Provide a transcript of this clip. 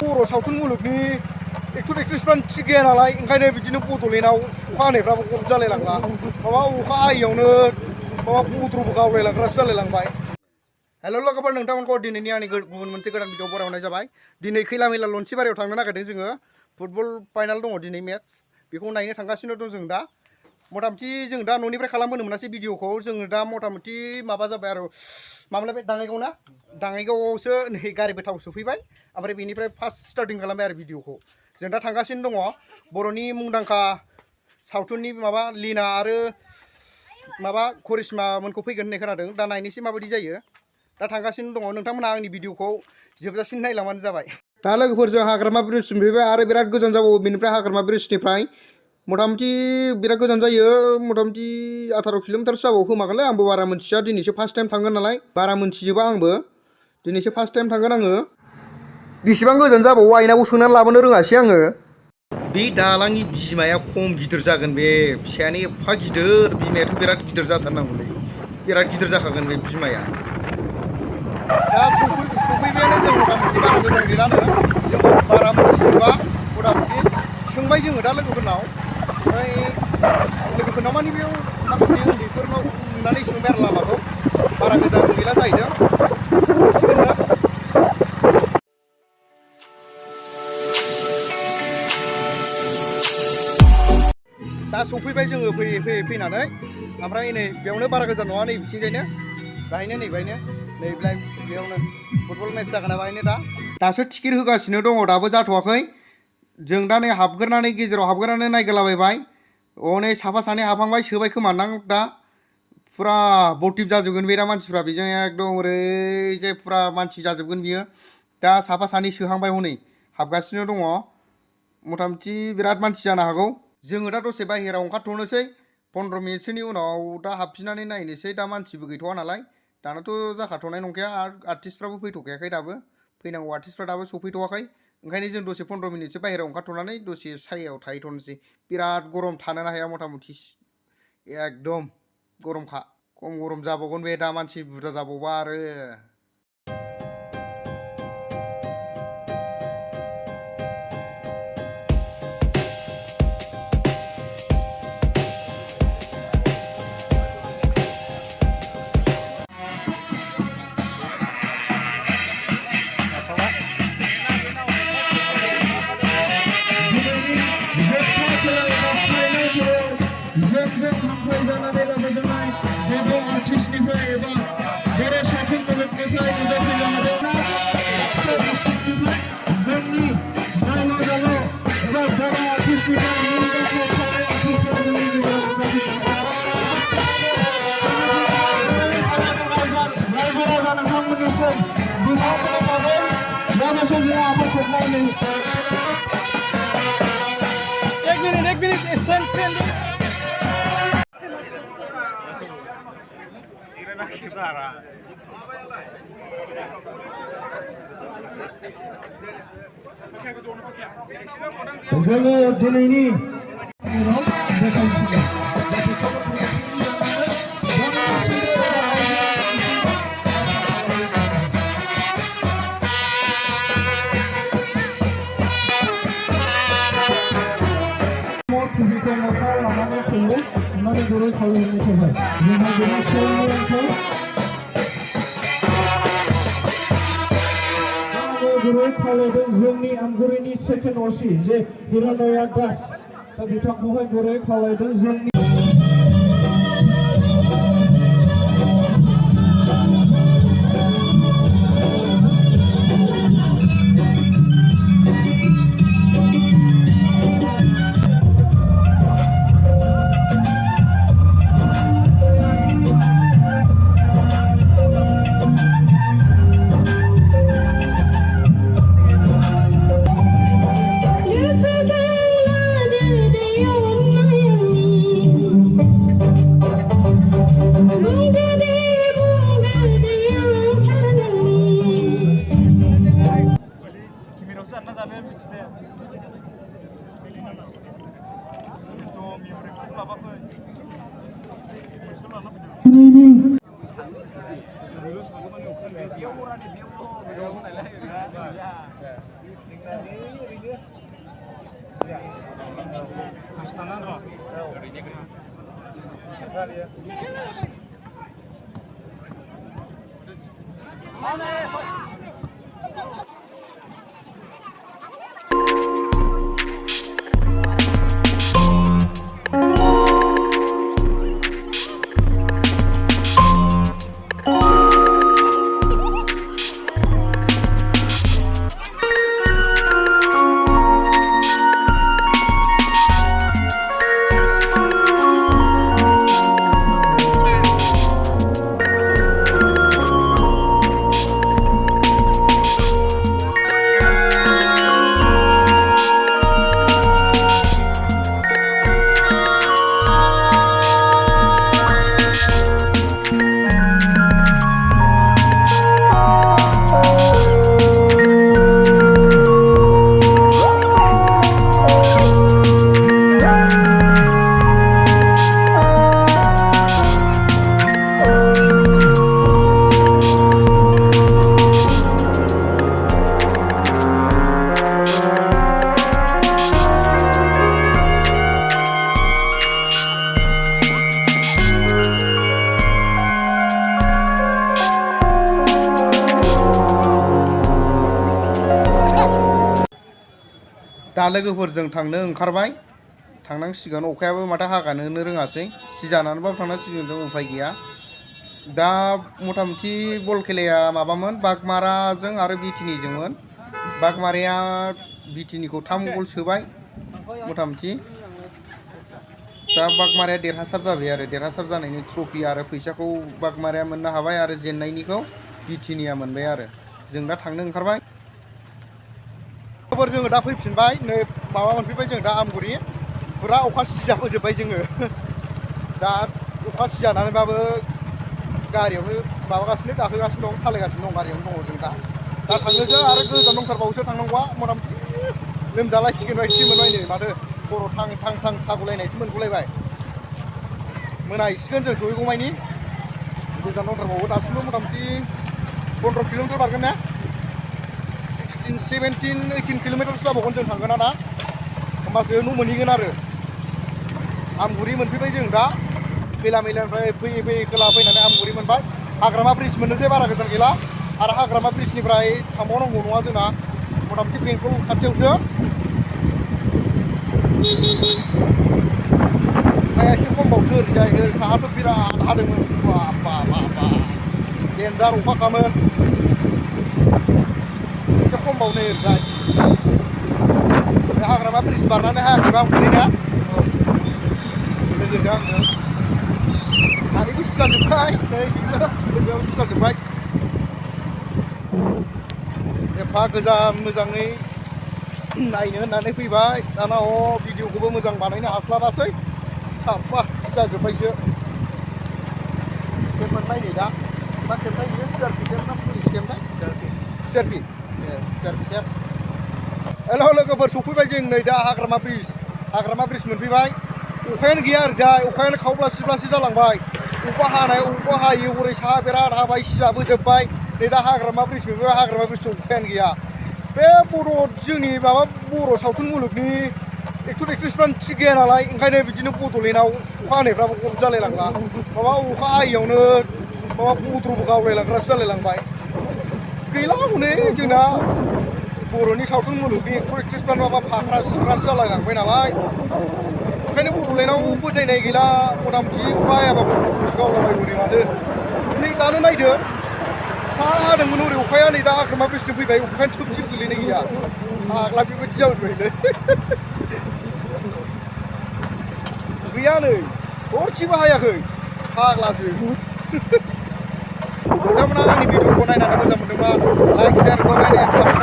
बर' सावथुन मुलुगनि एक्टर एक्ट्रेसफ्रा थिग गैया नालाय ओंखायनो बिदिनो बड'लेण्डआव अखा हानायफ्राबो गरम जालायलांला माबा अखा हायैयावनो माबा बद्रबो गावलायलांग्रासो जालायलांबाय। हेल' लोगोफोर, नोंथांमोनखौ दिनैनि आंनि गुबुन मोनसे गोदान भिडिअ बरायहरनाय जाबाय। दिनै खैलामैला लन्चिबारियाव थांनो नागिरदों जोङो। फुटबल फाइनाल दङ दिनै मेट्च, बेखौ नायनो थांगासिनो दं जों दा। मटामटि जों दा न'निफ्राय खालामबोनो मोनासै भिडिअखौ। जोङो दा मटामटि माबा जाबाय आरो मामोनलाय बे दाङाइगाव ना, दाङाइगावआवसो नै गारिबो थाव सोफैबाय। ओमफ्राय बेनिफ्राय फार्स्ट स्टार्टिं खालामबाय आरो भिडिअखौ। जों दा थांगासिनो दङ बर'नि मुंदांखा सावथुननि माबा लिना आरो माबा करिश्मा मोनखौ फैगोन होननाय खोनादों। दा नायनोसै माबायदि जायो। दा थांगासिनो दङ। नोंथांमोनहा आंनि भिडिअखौ जोबजासिम नायलांबानो जाबाय। दा लोगोफोर, जों हाग्रामा ब्रिजसिम फैबाय आरो बिराद गोजान जाबावो बेनिफ्राय हाग्रामा ब्रिजनिफ्राय। मटामटि बिराद गोजान जायो, मटामटि 18 किल'मिटारसो जाबावो खोमागोनलै, आंबो बारा मोनथिया। दिनैसो फार्स्ट टाइम थांगोन नालाय बारा मोनथिजोबा आंबो। दिनैसो फार्स्ट टाइम थांगोन आङो। बेसेबां गोजान जाबावो आइनाबो सोंनानै लाबोनो रोङासै आङो। बे दालांनि बिमाया खम गिदिर जागोन, बे फिसायानो एफा गिदिर। बिमायाथ' बिराद गिदिर जाथारनांगौलै, बिराद गिदिर जाखागोन बे बिमाया। दा सफैबायानो जों मटामटि, बारा गोजान गैलानो। जों बारा मोनथिजोबा, मटामटि सोंबाय जोङो दा लोगोफोरनाव। ओमफ्राय लोगोफोरनाव माने बेयाव माखासे उन्दैफोरनाव नुनानै सोंबाय आरो लामाखौ। बारा गोजान गैला जाहैदों, सफैसिगोननो। दा सफैबाय जोङो फैयै फैयै फैनानै। ओमफ्राय नै बेयावनो बारा गोजान नङा, नै बिथिंजायनो बाहायनो, नै बाहायनो, नै बेयावनो फुटबल मेच जागोन ना बाहायनो। दासो टिकेट होगासिनो दङ, दाबो जाथ'वाखै। जों दा नै हाबग्रोनानै गेजेराव हाबग्रोनानै नायगोलाबायबाय। अनै साफा सानै हाबहांबाय, सोबाय खोमादां दा। फुरा बटिप जाजोबगोन बे दा मानसिफ्रा, बेजों एकदम ओरैजाय फुरा मानसि जाजोबगोन बियो। दा साफा सानै सोहांबाय, हनै हाबगासिनो दङ। मटामटि बिराद मानसि जानो हागौ। जोङो दा दसे बाहेरायाव ओंखारथ'नोसै, 15 मिनिटसोनि उनाव दा हाबफिननानै नायनोसै। दा मानसिबो गैथ'वा नालाय, दानाथ' जाखाथ'नाय नंखाया। आरो आर्टिस्टफ्राबो फैथ'खायाखै दाबो, फैनांगौ आर्टिस्टफ्रा दाबो सफैथ'वाखै। ओंखायनो जों दसे 15 मिनिटसो बाहेरायाव ओंखारथ'नानै दसे सायायाव थाहैथ'नोसै। बिराद गरम, थानोनो हाया मटामटि एकदम गरमखा। खम गरम जाबावगोन बे दा मानसि बुरजा जाबावबा आरो। एक मिनट स्टैंड जोङो दिनैनि जोंनि आमगुरिनि सेकेन्ड असी जे हिरानया दास, दा बिथांखौहाय गुरै खावलायदों। जोंनि दा लोगोफोरजों थांनो ओंखारबाय थांनांसिगोन अखायाबो माथो हागानोनो रोङासै सिजानानैबाबो थांनांसिगोन जों उफाय गैया दा मथामथि बल खेलाया माबामोन बागमाराजों आरो बिटिनिजोंमोन बागमाराया बिटिनिखौ 3 गल सोबाय मथामथि दा बागमाराया देरहासार जाबाय आरो देरहासार जानायनि ट्रफि आरो फैसाखौ बागमाराया मोननो हाबाय आरो जेननायनिखौ बिटिनिया मोनबाय आरो जों दा थांनो ओंखारबाय जोङो दा फैफिनबाय नै माबा मोनफैबाय जों दा आमगुरि फुरा अखा सिजाबोजोब्बाय जोङो दा अखा सिजानानैबाबो गारियावनो माबागासिनो गाखोगासिनो दं सालायगासिनो दं गारियावनो दङ जों दा थांनोसो आरो गोजान दंथारबावोसो थांनांगौआ मथामथि लोमजालायसिगोन बायदिसो मोनबाय नै माथो खर' थां सागुलायनायसो मोनगुलायबाय मोनाहैसिगोन जों सहैगौमानि गोजान दंथारबावो दासिमबो मथामथि 15 किल'मिटार बारगोन ना 17-18 किल'मिटारसो जाबावगोन जों थांगोन ना होमबासो न' मोनहैगोन आरो आमगुरि मोनफैबाय जों दा खैला मैलानिफ्राय फैयै खोला फैनानै आमगुरि मोनबाय हाग्रामा ब्रिज मोननोसै बारा गोजान गैला आरो हाग्रामा ब्रिजनिफ्राय थांबावनांगौ नङा जोंना मथामथि बेंटल खाथियावसो अखाया एसे खमबावसो ओरैजाय साहाथ' बिराद हादोंमोन बाबा देन्जार अखाखामोन एसे खमबावनो ओरैजाय बे हाग्रामा ब्रिज बारनानै हायाखैबा आमगुरिना लोगोजों आंजों सानैबो सिजाजोब्बाय नै लोगोआबो सिजाजोब्बाय एफा गोजान मोजाङै नायनो होननानै फैबाय दाना भिडिअखौबो मोजां बानायनो हास्लाबासै साफा सिजाजोब्बायसो केब मोनबाय नै दा मा केबनाय बियो सिआरपि केब ना पुलिस केबनाय सिआरपि केब हेल' लोगोफोर सफैबाय जों नै दा हाग्रामा ब्रिज मोनफैबाय अखायानो गैया ओरैजाय अखायानो खावब्ला सिब्लासो जालांबाय अखा हायो हरै साहा बिराद हाबाय सिजाबोजोब्बाय नै दा हाग्रामा ब्रिज मोनफैबाय हाग्रामा ब्रिजआव अखायानो गैया बे जोंनि माबा बर' सावथुन मुलुगनि एक्टर एक्ट्रिसफ्रानो थिग गैया नालाय ओंखायनो बिदिनो बड'लेण्डआव अखा हानायफ्राबो गद जालायलांला माबा अखा हायैयावनो माबा बद्रबो गावलायलांग्रासो जालायलांबाय गैला हनै जोंना बर'नि सावथुन मुलुगनि एक्टर एक्ट्रिसफ्रानो माबा फाख्रा सिख्रासो जालायलांबाय नालाय ओंखायनो बड'लेण्डआव फोथायनाय गैला मथामथि अखा हायाबाबो बद्रबसो गावलाबायगौ नै माथो नै दानो नायदो सा हादोंमोन हरै अखाया नै दा हाग्रामा ब्रिजजों फैबाय अखायानो थोबसे गोलैनाय गैया फाग्ला बेबायदि जाबायलै गैया नै हरसेबो हायाखै फाग्लासो नोंथांमोना आंनि भिडिअखौ नायनानै मोजां मोनदोंबा लाइक शेयार कमेन्ट